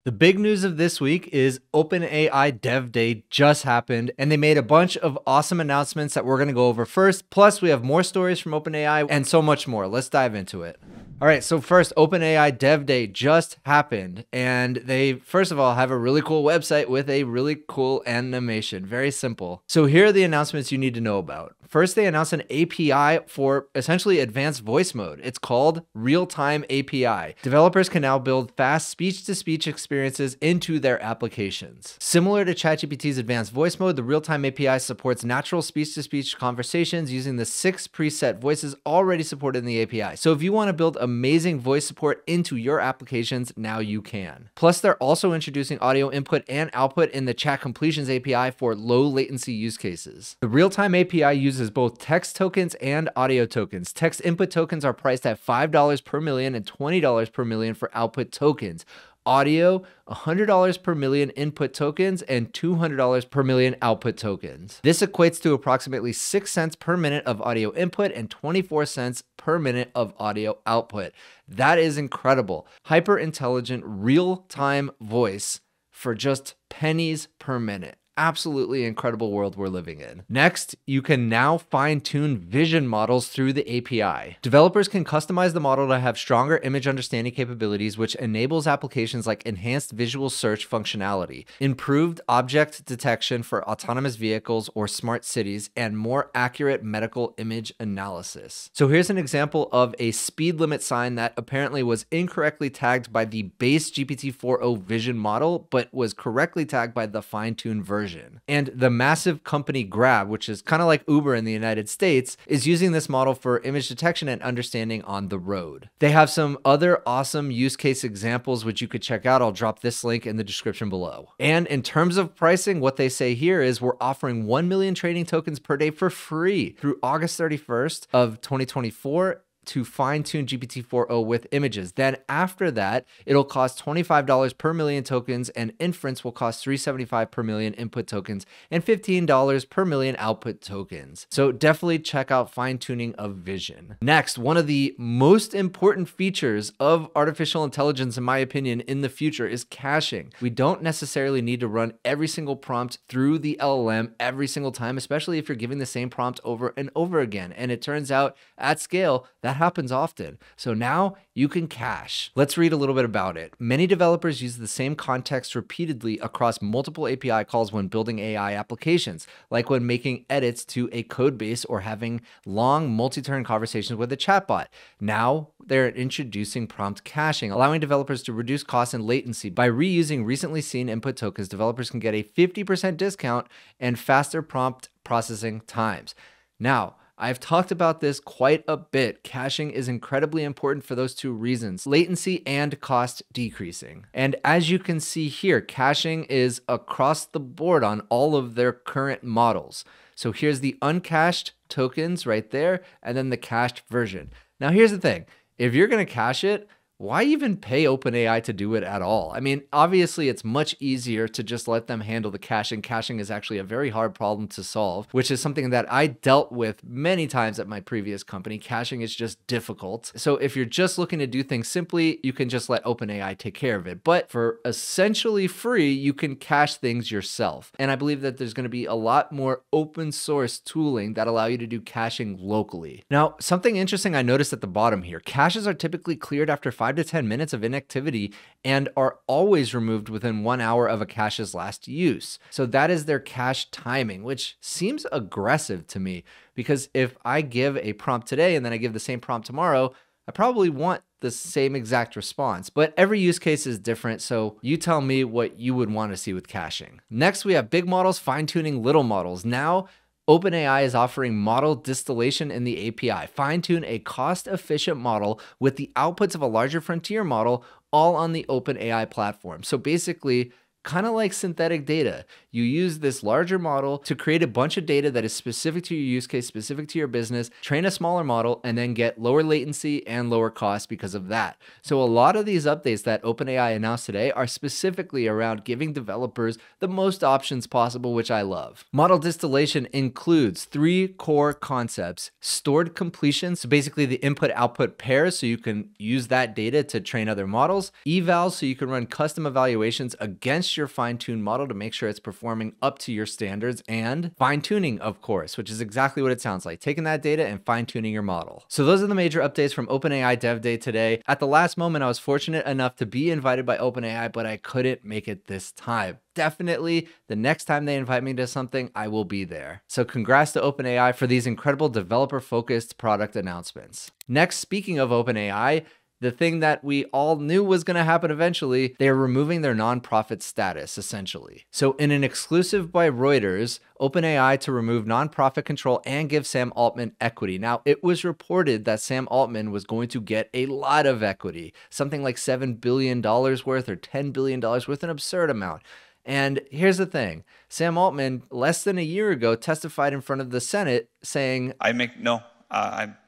The big news of this week is OpenAI Dev Day just happened, and they made a bunch of awesome announcements that we're going to go over first. Plus, we have more stories from OpenAI and so much more. Let's dive into it. All right, so first, OpenAI Dev Day just happened, and they, first of all, have a really cool website with a really cool animation. Very simple. So here are the announcements you need to know about. First, they announced an API for essentially advanced voice mode. It's called Real-Time API. Developers can now build fast speech-to-speech experiences into their applications. Similar to ChatGPT's advanced voice mode, the Real-Time API supports natural speech-to-speech conversations using the 6 preset voices already supported in the API. So if you want to build amazing voice support into your applications, now you can. Plus, they're also introducing audio input and output in the chat completions API for low latency use cases. The Real-Time API uses both text tokens and audio tokens. Text input tokens are priced at $5 per million and $20 per million for output tokens. Audio, $100 per million input tokens and $200 per million output tokens. This equates to approximately 6 cents per minute of audio input and 24 cents per minute of audio output. That is incredible. Hyper intelligent, real-time voice for just pennies per minute. Absolutely incredible world we're living in. Next, you can now fine-tune vision models through the API. Developers can customize the model to have stronger image understanding capabilities, which enables applications like enhanced visual search functionality, improved object detection for autonomous vehicles or smart cities, and more accurate medical image analysis. So here's an example of a speed limit sign that apparently was incorrectly tagged by the base GPT-4o vision model, but was correctly tagged by the fine-tuned version. And the massive company Grab, which is kind of like Uber in the United States, is using this model for image detection and understanding on the road. They have some other awesome use case examples which you could check out. I'll drop this link in the description below. And in terms of pricing, what they say here is we're offering 1 million trading tokens per day for free through August 31st of 2024 to fine-tune GPT-4o with images. Then after that, it'll cost $25 per million tokens, and inference will cost $375 per million input tokens and $15 per million output tokens. So definitely check out fine-tuning of vision. Next, one of the most important features of artificial intelligence, in my opinion, in the future is caching. We don't necessarily need to run every single prompt through the LLM every single time, especially if you're giving the same prompt over and over again. And it turns out at scale, that happens often. So now you can cache. Let's read a little bit about it. Many developers use the same context repeatedly across multiple API calls when building AI applications, like when making edits to a code base or having long multi-turn conversations with a chatbot. Now they're introducing prompt caching, allowing developers to reduce costs and latency. By reusing recently seen input tokens, developers can get a 50% discount and faster prompt processing times. Now, I've talked about this quite a bit. Caching is incredibly important for those two reasons, latency and cost decreasing. And as you can see here, caching is across the board on all of their current models. So here's the uncached tokens right there, and then the cached version. Now here's the thing, if you're gonna cache it, why even pay OpenAI to do it at all? I mean, obviously it's much easier to just let them handle the caching. Caching is actually a very hard problem to solve, which is something that I dealt with many times at my previous company. Caching is just difficult. So if you're just looking to do things simply, you can just let OpenAI take care of it. But for essentially free, you can cache things yourself. And I believe that there's going to be a lot more open source tooling that allow you to do caching locally. Now, something interesting I noticed at the bottom here, caches are typically cleared after 5 to 10 minutes of inactivity and are always removed within 1 hour of a cache's last use. So that is their cache timing, which seems aggressive to me, because if I give a prompt today and then I give the same prompt tomorrow, I probably want the same exact response, but every use case is different. So you tell me what you would want to see with caching. Next, we have big models fine-tuning little models. Now, OpenAI is offering model distillation in the API. Fine-tune a cost-efficient model with the outputs of a larger frontier model, all on the OpenAI platform. So basically, kind of like synthetic data. You use this larger model to create a bunch of data that is specific to your use case, specific to your business, train a smaller model, and then get lower latency and lower cost because of that. So a lot of these updates that OpenAI announced today are specifically around giving developers the most options possible, which I love. Model distillation includes 3 core concepts: stored completion, so basically the input-output pairs, so you can use that data to train other models; evals, so you can run custom evaluations against your fine-tuned model to make sure it's performing up to your standards; and fine-tuning, of course, which is exactly what it sounds like, taking that data and fine-tuning your model. So those are the major updates from OpenAI Dev Day today. At the last moment, I was fortunate enough to be invited by OpenAI, but I couldn't make it this time. Definitely the next time they invite me to something, I will be there. So congrats to OpenAI for these incredible developer-focused product announcements. Next, speaking of OpenAI, the thing that we all knew was going to happen eventually, they're removing their nonprofit status, essentially. So in an exclusive by Reuters, OpenAI to remove nonprofit control and give Sam Altman equity. Now, it was reported that Sam Altman was going to get a lot of equity, something like $7 billion worth or $10 billion worth, an absurd amount. And here's the thing, Sam Altman, less than a year ago, testified in front of the Senate saying, I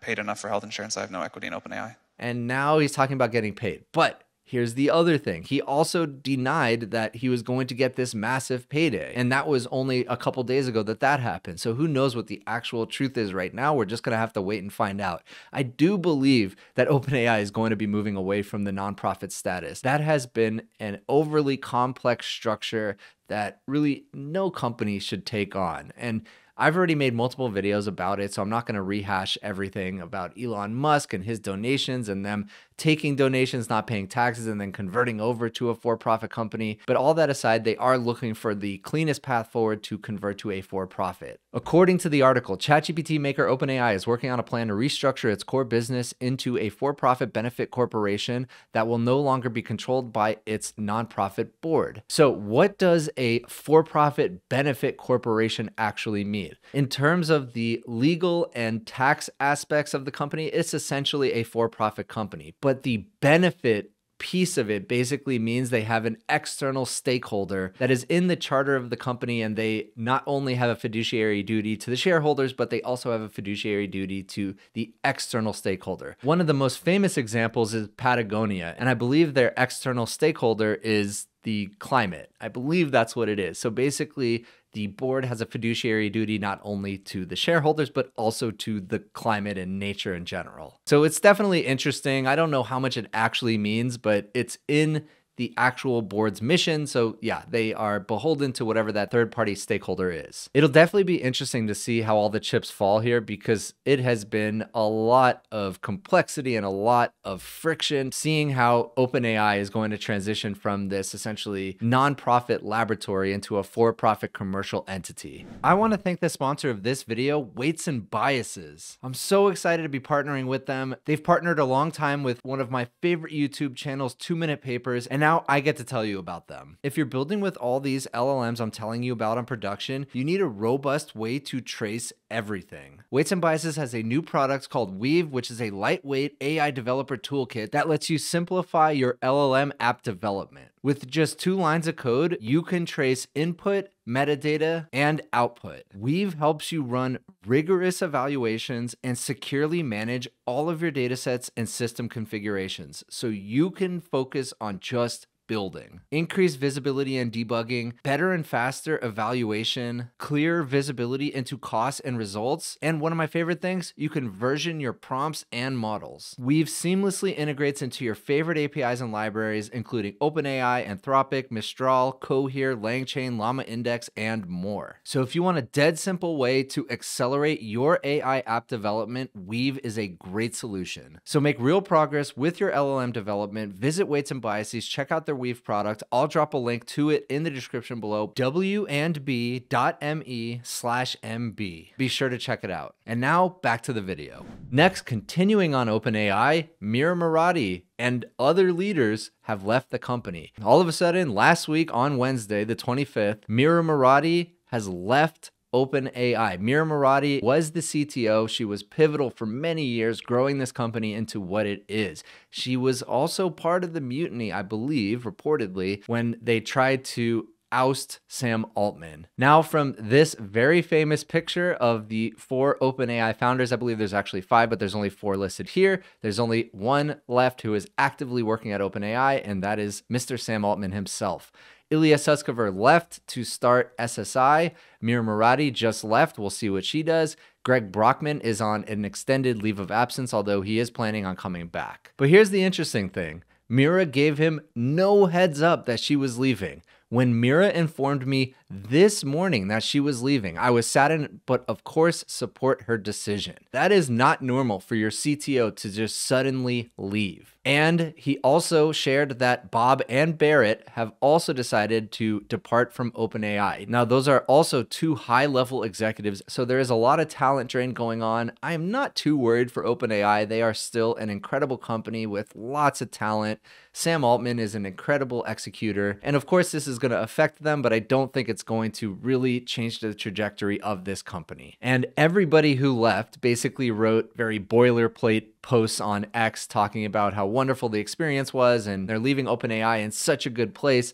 paid enough for health insurance, I have no equity in OpenAI. And now he's talking about getting paid. But here's the other thing. He also denied that he was going to get this massive payday. And that was only a couple days ago that happened. So who knows what the actual truth is right now? We're just going to have to wait and find out. I do believe that OpenAI is going to be moving away from the nonprofit status. That has been an overly complex structure that really no company should take on. And I've already made multiple videos about it, so I'm not going to rehash everything about Elon Musk and his donations and them taking donations, not paying taxes, and then converting over to a for-profit company. But all that aside, they are looking for the cleanest path forward to convert to a for-profit. According to the article, ChatGPT maker OpenAI is working on a plan to restructure its core business into a for-profit benefit corporation that will no longer be controlled by its nonprofit board. So what does a for-profit benefit corporation actually mean? In terms of the legal and tax aspects of the company, it's essentially a for-profit company. But the benefit piece of it basically means they have an external stakeholder that is in the charter of the company, and they not only have a fiduciary duty to the shareholders, but they also have a fiduciary duty to the external stakeholder. One of the most famous examples is Patagonia, and I believe their external stakeholder is the climate. I believe that's what it is. So basically, the board has a fiduciary duty not only to the shareholders, but also to the climate and nature in general. So it's definitely interesting. I don't know how much it actually means, but it's in the actual board's mission. So yeah, they are beholden to whatever that third-party stakeholder is. It'll definitely be interesting to see how all the chips fall here, because it has been a lot of complexity and a lot of friction seeing how OpenAI is going to transition from this essentially nonprofit laboratory into a for-profit commercial entity. I want to thank the sponsor of this video, Weights and Biases. I'm so excited to be partnering with them. They've partnered a long time with one of my favorite YouTube channels, 2-Minute Papers, and now I get to tell you about them. If you're building with all these LLMs I'm telling you about on production, you need a robust way to trace everything. Weights and Biases has a new product called Weave, which is a lightweight AI developer toolkit that lets you simplify your LLM app development. With just 2 lines of code, you can trace input, metadata, and output. Weave helps you run rigorous evaluations and securely manage all of your datasets and system configurations, so you can focus on just building. Increased visibility and debugging, better and faster evaluation, clear visibility into costs and results, and one of my favorite things, you can version your prompts and models. Weave seamlessly integrates into your favorite APIs and libraries, including OpenAI, Anthropic, Mistral, Cohere, LangChain, Llama Index, and more. So if you want a dead simple way to accelerate your AI app development, Weave is a great solution. So make real progress with your LLM development. Visit Weights and Biases, check out their Weave product. I'll drop a link to it in the description below, w&b.me/mb. Be sure to check it out. And now back to the video. Next, continuing on OpenAI, Mira Murati and other leaders have left the company. All of a sudden, last week on Wednesday, the 25th, Mira Murati has left OpenAI. Mira Murati was the CTO. She was pivotal for many years, growing this company into what it is. She was also part of the mutiny, I believe, reportedly, when they tried to oust Sam Altman. Now, from this very famous picture of the 4 OpenAI founders, I believe there's actually 5, but there's only 4 listed here. There's only one left who is actively working at OpenAI, and that is Mr. Sam Altman himself. Ilya Sutskever left to start SSI. Mira Murati just left. We'll see what she does. Greg Brockman is on an extended leave of absence, although he is planning on coming back. But here's the interesting thing. Mira gave him no heads up that she was leaving. When Mira informed me this morning that she was leaving, I was saddened, but of course support her decision. That is not normal for your CTO to just suddenly leave. And he also shared that Bob and Barrett have also decided to depart from OpenAI. Now, those are also 2 high-level executives, so there is a lot of talent drain going on. I am not too worried for OpenAI. They are still an incredible company with lots of talent. Sam Altman is an incredible executor. And of course, this is going to affect them, but I don't think it's going to really change the trajectory of this company. And everybody who left basically wrote very boilerplate posts on X talking about how wonderful the experience was and they're leaving OpenAI in such a good place.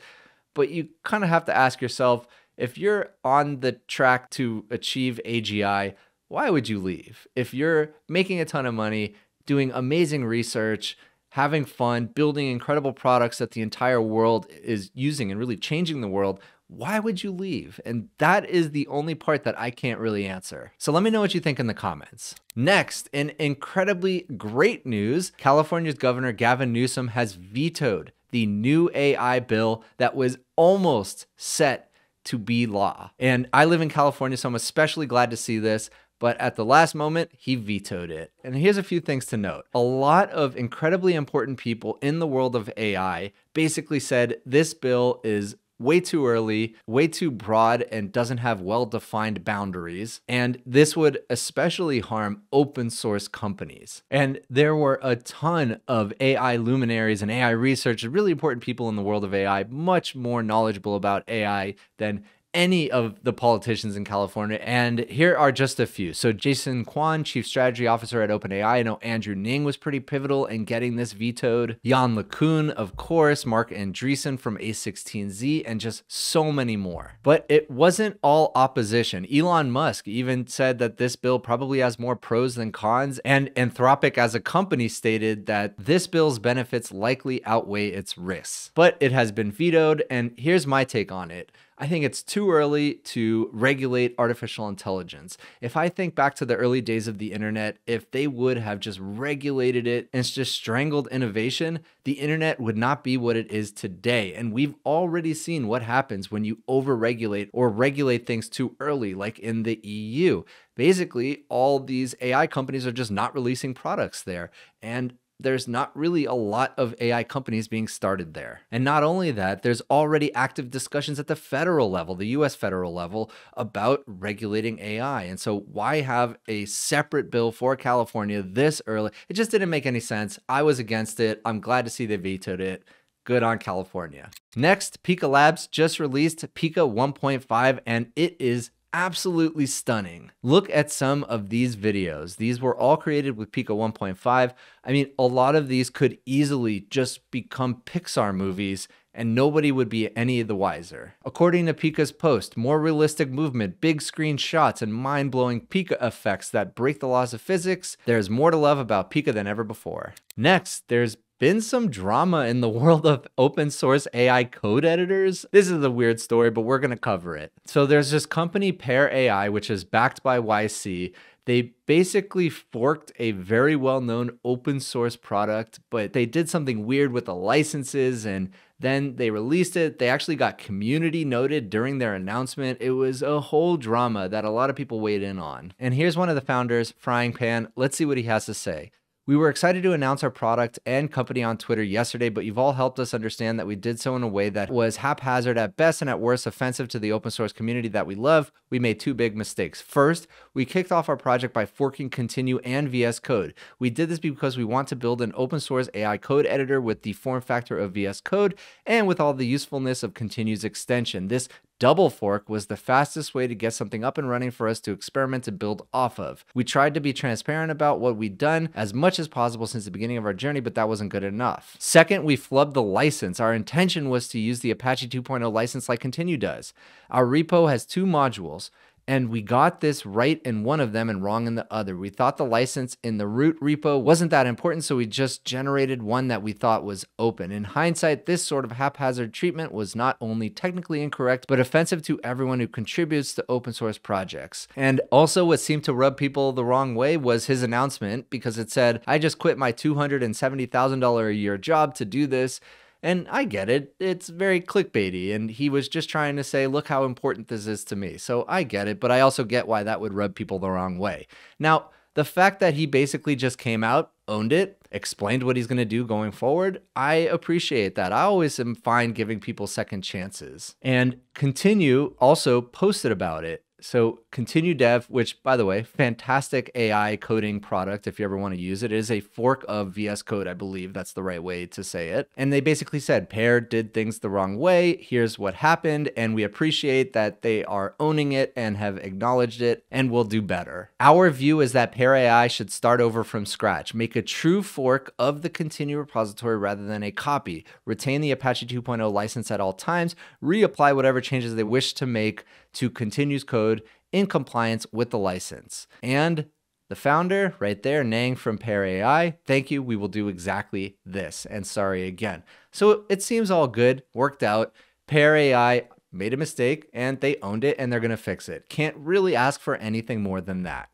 But you kind of have to ask yourself, if you're on the track to achieve AGI, why would you leave? If you're making a ton of money, doing amazing research, having fun, building incredible products that the entire world is using and really changing the world, why would you leave? And that is the only part that I can't really answer. So let me know what you think in the comments. Next, in incredibly great news, California's Governor Gavin Newsom has vetoed the new AI bill that was almost set to be law. And I live in California, so I'm especially glad to see this. But at the last moment, he vetoed it. And here's a few things to note. A lot of incredibly important people in the world of AI basically said this bill is way too early, way too broad, and doesn't have well-defined boundaries. And this would especially harm open source companies. And there were a ton of AI luminaries and AI researchers, really important people in the world of AI, much more knowledgeable about AI than any of the politicians in California. And here are just a few. So Jason Kwan, Chief Strategy Officer at OpenAI. I know Andrew Ning was pretty pivotal in getting this vetoed. Jan LeCun, of course, Mark Andreessen from A16Z, and just so many more. But it wasn't all opposition. Elon Musk even said that this bill probably has more pros than cons. And Anthropic as a company stated that this bill's benefits likely outweigh its risks. But it has been vetoed, and here's my take on it. I think it's too early to regulate artificial intelligence. If I think back to the early days of the internet, if they would have just regulated it and just strangled innovation, the internet would not be what it is today. And we've already seen what happens when you overregulate or regulate things too early, like in the EU. Basically, all these AI companies are just not releasing products there. And there's not really a lot of AI companies being started there. And not only that, there's already active discussions at the federal level, the US federal level, about regulating AI. And so why have a separate bill for California this early? It just didn't make any sense. I was against it. I'm glad to see they vetoed it. Good on California. Next, Pika Labs just released Pika 1.5, and it is absolutely stunning. Look at some of these videos. These were all created with Pika 1.5. I mean, a lot of these could easily just become Pixar movies and nobody would be any the wiser. According to Pika's post, more realistic movement, big screen shots, and mind-blowing Pika effects that break the laws of physics, there's more to love about Pika than ever before. Next, there's been some drama in the world of open source AI code editors. This is a weird story, but we're going to cover it. So there's this company PearAI, which is backed by YC. They basically forked a very well-known open source product, but they did something weird with the licenses and then they released it. They actually got community noted during their announcement. It was a whole drama that a lot of people weighed in on. And here's one of the founders, Frying Pan. Let's see what he has to say. We were excited to announce our product and company on Twitter yesterday, but you've all helped us understand that we did so in a way that was haphazard at best and at worst offensive to the open source community that we love. We made 2 big mistakes. First, we kicked off our project by forking Continue and VS Code. We did this because we want to build an open source AI code editor with the form factor of VS Code and with all the usefulness of Continue's extension. This double fork was the fastest way to get something up and running for us to experiment and build off of. We tried to be transparent about what we'd done as much as possible since the beginning of our journey, but that wasn't good enough. Second, we flubbed the license. Our intention was to use the Apache 2.0 license like Continue does. Our repo has 2 modules, and we got this right in one of them and wrong in the other. We thought the license in the root repo wasn't that important, so we just generated one that we thought was open. In hindsight, this sort of haphazard treatment was not only technically incorrect, but offensive to everyone who contributes to open source projects. And also what seemed to rub people the wrong way was his announcement, because it said, I just quit my $270,000 a year job to do this. And I get it, it's very clickbaity, and he was just trying to say, look how important this is to me. So I get it, but I also get why that would rub people the wrong way. Now, the fact that he basically just came out, owned it, explained what he's gonna do going forward, I appreciate that. I always am fine giving people second chances. And Continue also posted about it. So Continue Dev, which by the way, fantastic AI coding product if you ever want to use it. It is a fork of VS Code, I believe that's the right way to say it. And they basically said, Pear did things the wrong way, here's what happened, and we appreciate that they are owning it and have acknowledged it, and will do better. Our view is that PearAI should start over from scratch, make a true fork of the Continue repository rather than a copy, retain the Apache 2.0 license at all times, reapply whatever changes they wish to make to Continue's code in compliance with the license. And the founder right there, Nang from PearAI, thank you, we will do exactly this, and sorry again. So it seems all good, worked out. PearAI made a mistake and they owned it and they're gonna fix it. Can't really ask for anything more than that.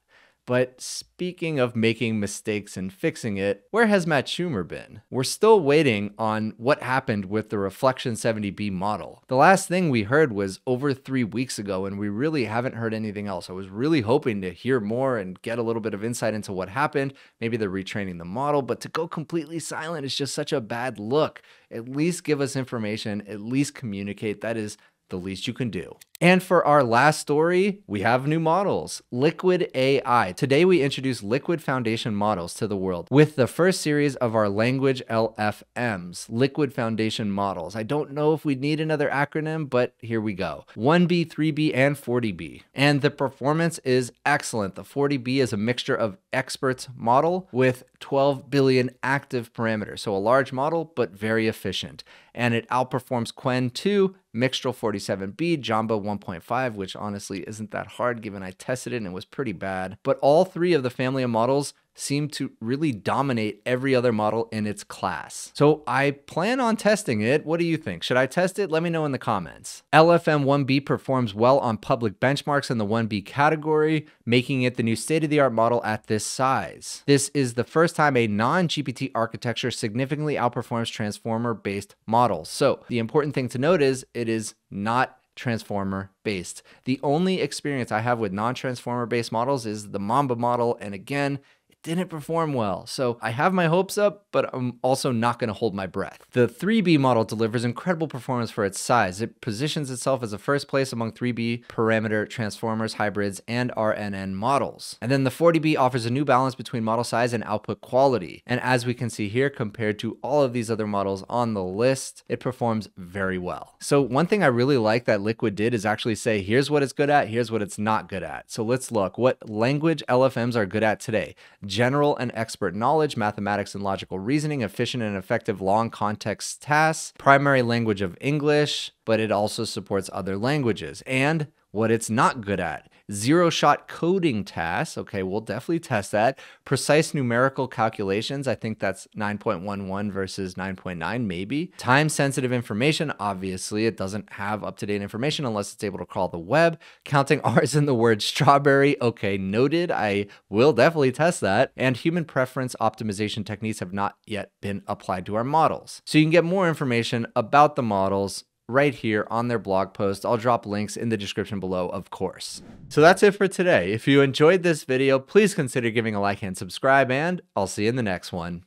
But speaking of making mistakes and fixing it, where has Matt Schumer been? We're still waiting on what happened with the Reflection 70B model. The last thing we heard was over 3 weeks ago, and we really haven't heard anything else. I was really hoping to hear more and get a little bit of insight into what happened. Maybe they're retraining the model, but to go completely silent is just such a bad look. At least give us information, at least communicate. That is the least you can do. And for our last story, we have new models. Liquid AI. Today we introduce Liquid Foundation models to the world with the first series of our language LFMs, Liquid Foundation models. I don't know if we need another acronym, but here we go. 1B, 3B, and 40B. And the performance is excellent. The 40B is a mixture of experts model with 12 billion active parameters. So a large model, but very efficient. And it outperforms Qwen 2, Mixtral 47B, Jamba 1.5, which honestly isn't that hard given I tested it and it was pretty bad. But all 3 of the family of models seem to really dominate every other model in its class. So I plan on testing it. What do you think? Should I test it? Let me know in the comments. LFM 1B performs well on public benchmarks in the 1B category, making it the new state-of-the-art model at this size. This is the first time a non-GPT architecture significantly outperforms transformer-based models. So the important thing to note is it is not transformer based. The only experience I have with non-transformer based models is the Mamba model, and again, didn't perform well. So I have my hopes up, but I'm also not going to hold my breath. The 3B model delivers incredible performance for its size. It positions itself as a first place among 3B parameter transformers, hybrids, and RNN models. And then the 40B offers a new balance between model size and output quality. And as we can see here, compared to all of these other models on the list, it performs very well. So one thing I really like that Liquid did is actually say, here's what it's good at, here's what it's not good at. So let's look what language LFMs are good at today. General and expert knowledge, mathematics and logical reasoning, efficient and effective long context tasks, primary language of English, but it also supports other languages. And what it's not good at. Zero-shot coding tasks. Okay, we'll definitely test that. Precise numerical calculations. I think that's 9.11 versus 9.9 maybe. Time-sensitive information. Obviously, it doesn't have up-to-date information unless it's able to crawl the web. Counting R's in the word strawberry. Okay, noted. I will definitely test that. And human preference optimization techniques have not yet been applied to our models. So you can get more information about the models right here on their blog post. I'll drop links in the description below, of course. So that's it for today. If you enjoyed this video, please consider giving a like and subscribe, and I'll see you in the next one.